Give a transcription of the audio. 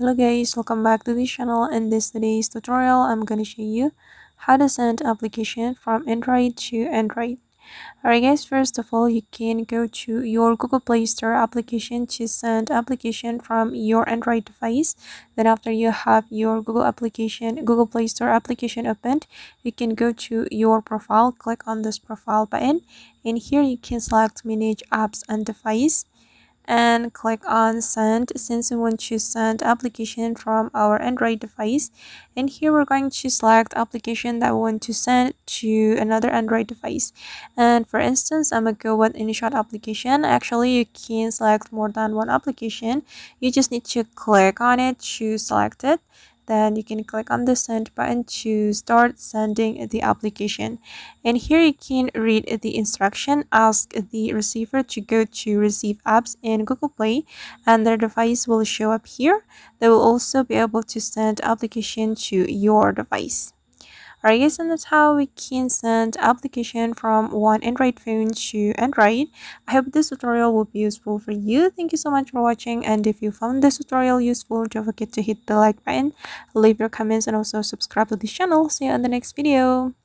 Hello guys, welcome back to the channel. In today's tutorial, I'm gonna show you how to send application from Android to Android. Alright guys, first of all, you can go to your Google Play Store application to send application from your Android device. Then after you have your Google Play Store application opened, you can go to your profile, click on this profile button, and here you can select manage apps and device and click on send since we want to send application from our Android device. And here we're going to select application that we want to send to another Android device. And for instance, I'm gonna go with InShot application. Actually, you can select more than one application. You just need to click on it to select it. Then you can click on the send button to start sending the application. And here you can read the instruction. Ask the receiver to go to receive apps in Google Play and their device will show up here. They will also be able to send application to your device. Alright guys, and that's how we can send application from one Android phone to Android. I hope this tutorial will be useful for you. Thank you so much for watching, and if you found this tutorial useful, don't forget to hit the like button, leave your comments, and also subscribe to this channel. See you on the next video.